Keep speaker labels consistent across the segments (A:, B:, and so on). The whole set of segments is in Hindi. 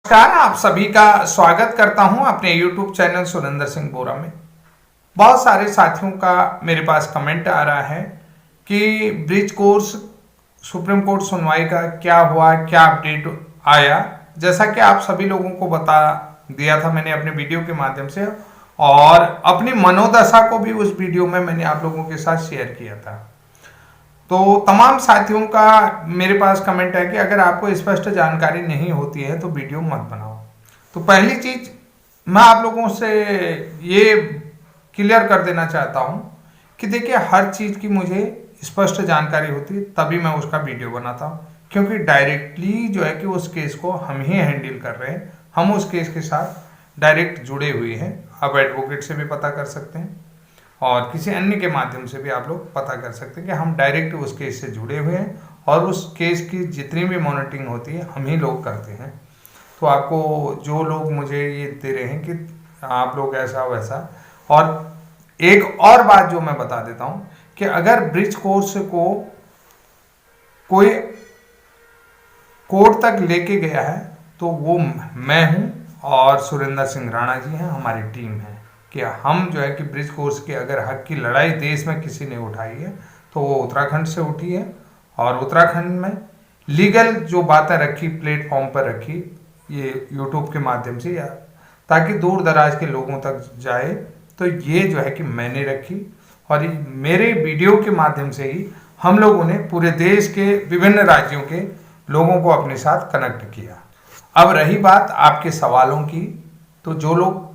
A: नमस्कार, आप सभी का स्वागत करता हूं अपने YouTube चैनल सुरेंद्र सिंह बोरा में। बहुत सारे साथियों का मेरे पास कमेंट आ रहा है कि ब्रिज कोर्स सुप्रीम कोर्ट सुनवाई का क्या हुआ, क्या अपडेट आया। जैसा कि आप सभी लोगों को बता दिया था मैंने अपने वीडियो के माध्यम से, और अपनी मनोदशा को भी उस वीडियो में मैंने आप लोगों के साथ शेयर किया था। तो तमाम साथियों का मेरे पास कमेंट है कि अगर आपको स्पष्ट जानकारी नहीं होती है तो वीडियो मत बनाओ। तो पहली चीज मैं आप लोगों से ये क्लियर कर देना चाहता हूं कि देखिए, हर चीज की मुझे स्पष्ट जानकारी होती है तभी मैं उसका वीडियो बनाता हूं, क्योंकि डायरेक्टली जो है कि उस केस को हम ही हैंडल कर रहे हैं, हम उस केस के साथ डायरेक्ट जुड़े हुए हैं। आप एडवोकेट से भी पता कर सकते हैं और किसी अन्य के माध्यम से भी आप लोग पता कर सकते हैं कि हम डायरेक्ट उस केस से जुड़े हुए हैं और उस केस की जितनी भी मॉनिटरिंग होती है हम ही लोग करते हैं। तो आपको जो लोग मुझे ये दे रहे हैं कि आप लोग ऐसा वैसा, और एक और बात जो मैं बता देता हूं कि अगर ब्रिज कोर्स को कोई कोर्ट तक लेके गया है तो वो मैं हूं और सुरेंद्र सिंह राणा जी हैं, हमारी टीम है। कि हम जो है कि ब्रिज कोर्स के अगर हक की लड़ाई देश में किसी ने उठाई है तो वो उत्तराखंड से उठी है, और उत्तराखंड में लीगल जो बातें रखी, प्लेटफॉर्म पर रखी ये यूट्यूब के माध्यम से, या ताकि दूर दराज के लोगों तक जाए, तो ये जो है कि मैंने रखी। और मेरे वीडियो के माध्यम से ही हम लोगों ने पूरे देश के विभिन्न राज्यों के लोगों को अपने साथ कनेक्ट किया। अब रही बात आपके सवालों की, तो जो लोग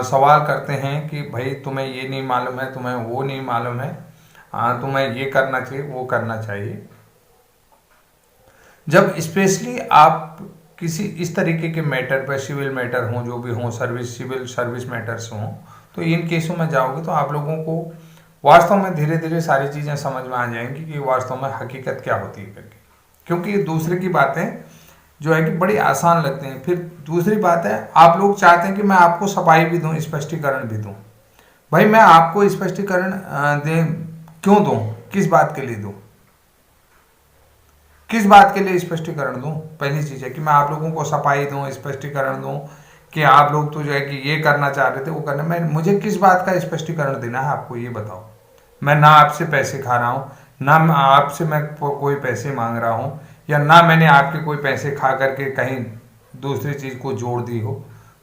A: सवाल करते हैं कि भाई तुम्हें ये नहीं मालूम है, तुम्हें वो नहीं मालूम है, तुम्हें ये करना चाहिए, वो करना चाहिए। जब स्पेशली आप किसी इस तरीके के मैटर पर, सिविल मैटर हों, जो भी हों, सिविल सर्विस मैटर्स हों, तो इन केसों में जाओगे तो आप लोगों को वास्तव में धीरे धीरे सारी चीज़ें समझ में आ जाएंगी कि वास्तव में हकीकत क्या होती है करके। क्योंकि दूसरे की बातें जो है कि बड़ी आसान लगती हैं। फिर दूसरी बात है, आप लोग चाहते हैं कि मैं आपको सफाई भी दूं, स्पष्टीकरण भी दूं। भाई मैं आपको स्पष्टीकरण क्यों दूं, किस बात के लिए दूं, किस बात के लिए स्पष्टीकरण दूं? पहली चीज है कि मैं आप लोगों को सफाई दूं, स्पष्टीकरण दूं कि आप लोग तो जो है कि ये करना चाह रहे थे, वो करना, मैं मुझे किस बात का स्पष्टीकरण देना है आपको, ये बताओ। मैं ना आपसे पैसे खा रहा हूं, ना आपसे मैं कोई पैसे मांग रहा हूं, या ना मैंने आपके कोई पैसे खा करके कहीं दूसरी चीज को जोड़ दी हो।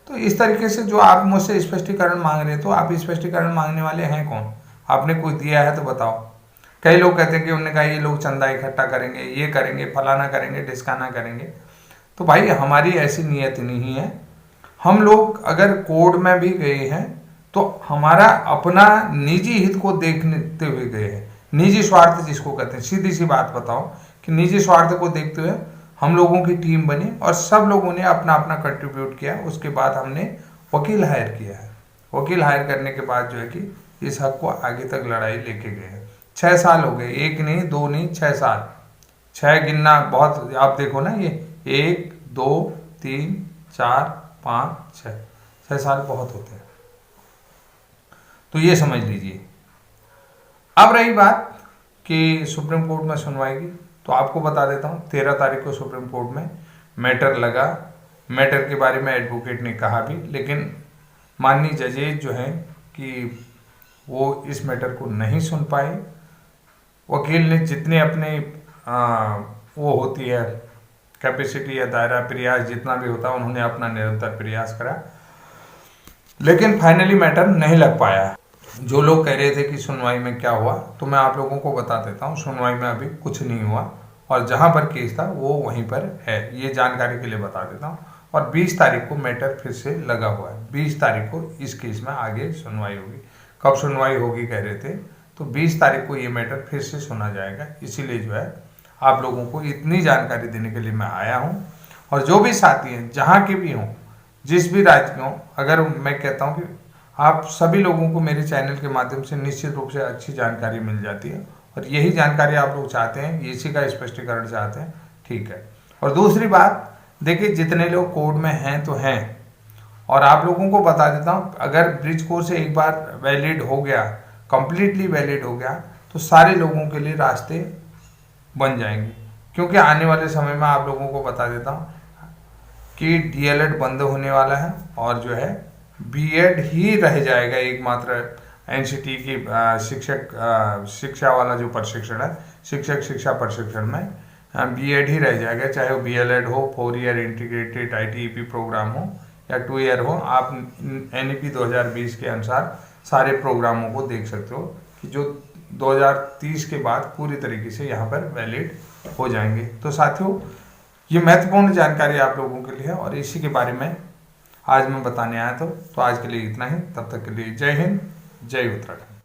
A: तो इस तरीके से जो आप मुझसे स्पष्टीकरण मांग रहे हैं, तो आप स्पष्टीकरण मांगने वाले हैं कौन? आपने कुछ दिया है तो बताओ। कई लोग कहते हैं कि उन्होंने कहा ये लोग चंदा इकट्ठा करेंगे, ये करेंगे, फलाना करेंगे, ढिसकाना करेंगे। तो भाई हमारी ऐसी नीयत नहीं है। हम लोग अगर कोर्ट में भी गए हैं तो हमारा अपना निजी हित को देखते हुए गए हैं। निजी स्वार्थ जिसको कहते हैं, सीधी सी बात बताओ कि निजी स्वार्थ को देखते हुए हम लोगों की टीम बनी और सब लोगों ने अपना अपना कंट्रीब्यूट किया। उसके बाद हमने वकील हायर किया है। वकील हायर करने के बाद जो है कि इस हक को आगे तक लड़ाई लेके गए हैं। 6 साल हो गए, 1 नहीं 2 नहीं 6 साल। 6 गिनना बहुत, आप देखो ना, ये 1 2 3 4 5 6 साल बहुत होते हैं, तो ये समझ लीजिए। अब रही बात कि सुप्रीम कोर्ट में सुनवाई की, तो आपको बता देता हूँ 13 तारीख को सुप्रीम कोर्ट में मैटर लगा। मैटर के बारे में एडवोकेट ने कहा भी, लेकिन माननीय जजेज जो हैं कि वो इस मैटर को नहीं सुन पाए। वकील ने जितने अपने वो होती है कैपेसिटी या दायरा प्रयास जितना भी होता है, उन्होंने अपना निरंतर प्रयास करा, लेकिन फाइनली मैटर नहीं लग पाया। जो लोग कह रहे थे कि सुनवाई में क्या हुआ, तो मैं आप लोगों को बता देता हूँ, सुनवाई में अभी कुछ नहीं हुआ, और जहाँ पर केस था वो वहीं पर है, ये जानकारी के लिए बता देता हूँ। और 20 तारीख को मैटर फिर से लगा हुआ है। 20 तारीख को इस केस में आगे सुनवाई होगी। कब सुनवाई होगी कह रहे थे, तो 20 तारीख को ये मैटर फिर से सुना जाएगा। इसीलिए जो है आप लोगों को इतनी जानकारी देने के लिए मैं आया हूँ। और जो भी साथी हैं, जहाँ के भी हों, जिस भी राज्य के हों, अगर मैं कहता हूँ कि आप सभी लोगों को मेरे चैनल के माध्यम से निश्चित रूप से अच्छी जानकारी मिल जाती है, और यही जानकारी आप लोग चाहते हैं, इसी का स्पष्टीकरण चाहते हैं, ठीक है। और दूसरी बात, देखिए जितने लोग कोर्ट में हैं तो हैं, और आप लोगों को बता देता हूँ, अगर ब्रिज कोर्स से एक बार वैलिड हो गया, कंप्लीटली वैलिड हो गया, तो सारे लोगों के लिए रास्ते बन जाएंगे। क्योंकि आने वाले समय में आप लोगों को बता देता हूँ कि डीएलएड बंद होने वाला है और जो है बीएड ही रह जाएगा एकमात्र एनसीटी की शिक्षा वाला जो प्रशिक्षण है, शिक्षक शिक्षा प्रशिक्षण में बीएड ही रह जाएगा, चाहे वो बीएलएड हो, 4 ईयर इंटीग्रेटेड आईटीईपी प्रोग्राम हो या 2 ईयर हो। आप एनईपी 2020 के अनुसार सारे प्रोग्रामों को देख सकते हो कि जो 2030 के बाद पूरी तरीके से यहाँ पर वैलिड हो जाएंगे। तो साथियों, ये महत्वपूर्ण जानकारी आप लोगों के लिए है और इसी के बारे में आज मैं बताने आया था। तो आज के लिए इतना ही, तब तक के लिए जय हिंद, जय उत्तराखंड।